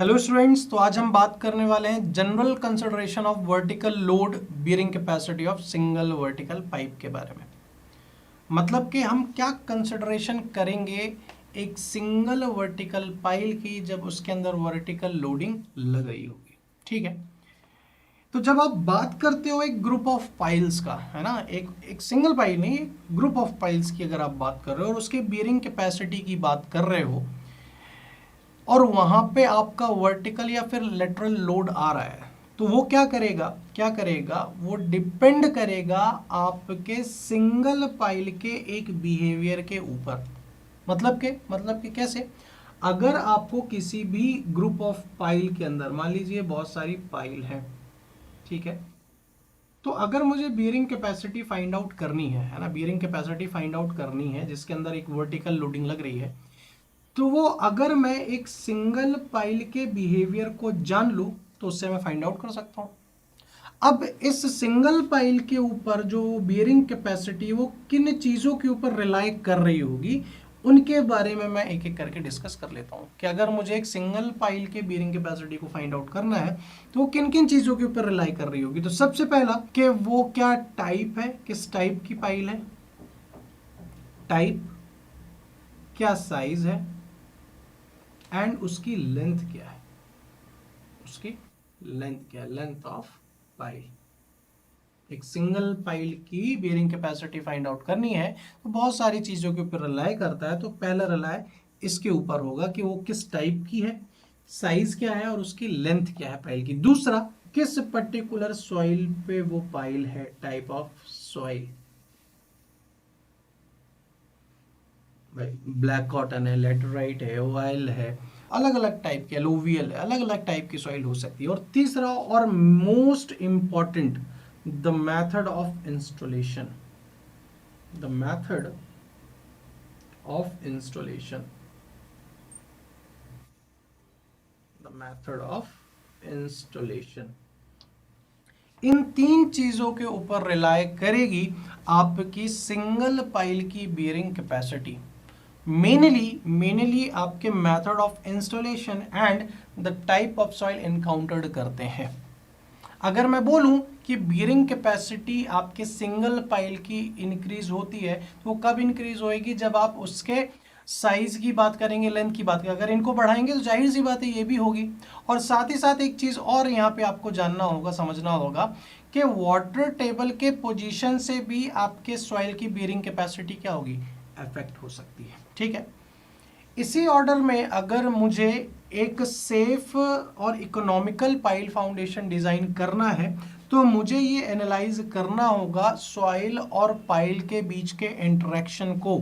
Hello students, तो आज हम बात करने वाले हैं general consideration of vertical load bearing capacity of single vertical pipe के बारे में। मतलब कि हम क्या कंसिडरेशन करेंगे एक सिंगल वर्टिकल पाइल की जब उसके अंदर वर्टिकल लोडिंग लग रही होगी। ठीक है, तो जब आप बात करते हो एक ग्रुप ऑफ पाइल्स का, है ना, एक सिंगल पाइल नहीं, ग्रुप ऑफ पाइल्स की अगर आप बात कर रहे हो और उसके बियरिंग कैपेसिटी की बात कर रहे हो और वहां पे आपका वर्टिकल या फिर लेटरल लोड आ रहा है, तो वो क्या करेगा वो डिपेंड करेगा आपके सिंगल पाइल के एक बिहेवियर के ऊपर। मतलब के कैसे? अगर आपको किसी भी ग्रुप ऑफ पाइल के अंदर, मान लीजिए बहुत सारी पाइल है, ठीक है, तो अगर मुझे बियरिंग कैपेसिटी फाइंड आउट करनी है ना, बियरिंग कैपेसिटी फाइंड आउट करनी है जिसके अंदर एक वर्टिकल लोडिंग लग रही है, तो वो अगर मैं एक सिंगल पाइल के बिहेवियर को जान लूं तो उससे मैं फाइंड आउट कर सकता हूं। अब इस सिंगल पाइल के ऊपर जो बियरिंग कैपेसिटी वो किन चीजों के ऊपर रिलाई कर रही होगी, उनके बारे में मैं एक एक करके डिस्कस कर लेता हूं कि अगर मुझे एक सिंगल पाइल के बियरिंग कैपेसिटी को फाइंड आउट करना है तो वो किन किन चीजों के ऊपर रिलाई कर रही होगी। तो सबसे पहला कि वो क्या टाइप है, किस टाइप की पाइल है, टाइप, क्या साइज है एंड उसकी लेंथ क्या है, उसकी लेंथ क्या है, लेंथ ऑफ पाइल। एक सिंगल पाइल की बियरिंग कैपेसिटी फाइंड आउट करनी है तो बहुत सारी चीजों के ऊपर रिलाई करता है। तो पहला रिलाई इसके ऊपर होगा कि वो किस टाइप की है, साइज क्या है और उसकी लेंथ क्या है पाइल की। दूसरा, किस पर्टिकुलर सॉइल पे वो पाइल है, टाइप ऑफ सॉइल, भाई ब्लैक कॉटन है, लेटराइट है, ऑयल है, अलग अलग टाइप के, एलुवियल है, अलग अलग टाइप की सॉइल हो सकती है। और तीसरा और most important, the method of installation, the method of installation, the method of installation. इन तीन चीजों के ऊपर रिलाय करेगी आपकी सिंगल पाइल की बियरिंग कैपेसिटी। मेनली आपके method of installation and the type of soil encountered करते हैं। अगर मैं बोलूं कि बियरिंग कैपेसिटी आपके सिंगल पाइल की इंक्रीज होती है तो वो कब इंक्रीज होएगी, जब आप उसके साइज की बात करेंगे, लेंथ की बात करेंगे। अगर इनको बढ़ाएंगे तो जाहिर सी बात है ये भी होगी। और साथ ही साथ एक चीज और यहाँ पे आपको जानना होगा, समझना होगा कि वाटर टेबल के पोजीशन से भी आपके सॉइल की बियरिंग कैपेसिटी क्या होगी, अफेक्ट हो सकती है। ठीक है, इसी ऑर्डर में अगर मुझे एक सेफ और इकोनॉमिकल पाइल फाउंडेशन डिजाइन करना है तो मुझे ये एनालाइज करना होगा सॉइल और पाइल के बीच के इंटरेक्शन को।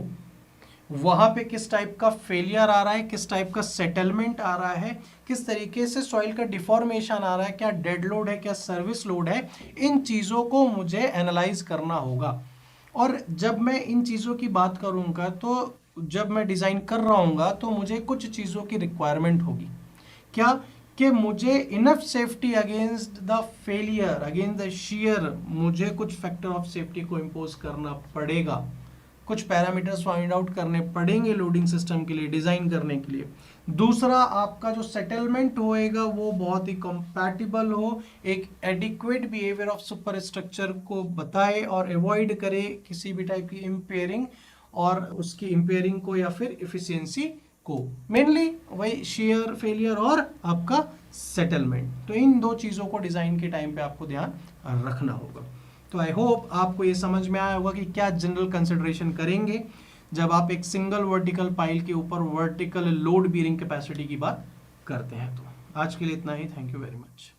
वहां पे किस टाइप का फेलियर आ रहा है, किस टाइप का सेटलमेंट आ रहा है, किस तरीके से सॉइल का डिफॉर्मेशन आ रहा है, क्या डेड लोड है, क्या सर्विस लोड है, इन चीजों को मुझे एनालाइज करना होगा। और जब मैं इन चीज़ों की बात करूँगा तो जब मैं डिज़ाइन कर रहा हूँगा तो मुझे कुछ चीज़ों की रिक्वायरमेंट होगी। क्या? कि मुझे enough safety against the failure, against the shear, मुझे कुछ फैक्टर ऑफ सेफ्टी को इम्पोज करना पड़ेगा, कुछ पैरामीटर्स फाइंड आउट करने पड़ेंगे लोडिंग सिस्टम के लिए, डिज़ाइन करने के लिए। दूसरा, आपका जो सेटलमेंट होएगा वो बहुत ही कंपैटिबल हो, एक adequate behaviour of super structure को बताए और अवॉइड करे किसी भी टाइप की इम्पेयरिंग और उसकी इम्पेयरिंग को या फिर इफिशियंसी को। मेनली वही शेयर, फेलियर और आपका सेटलमेंट। तो इन दो चीज़ों को डिज़ाइन के टाइम पे आपको ध्यान रखना होगा। तो आई होप आपको ये समझ में आया होगा कि क्या जनरल कंसिडरेशन करेंगे जब आप एक सिंगल वर्टिकल पाइल के ऊपर वर्टिकल लोड बियरिंग कैपेसिटी की बात करते हैं। तो आज के लिए इतना ही। Thank you very much.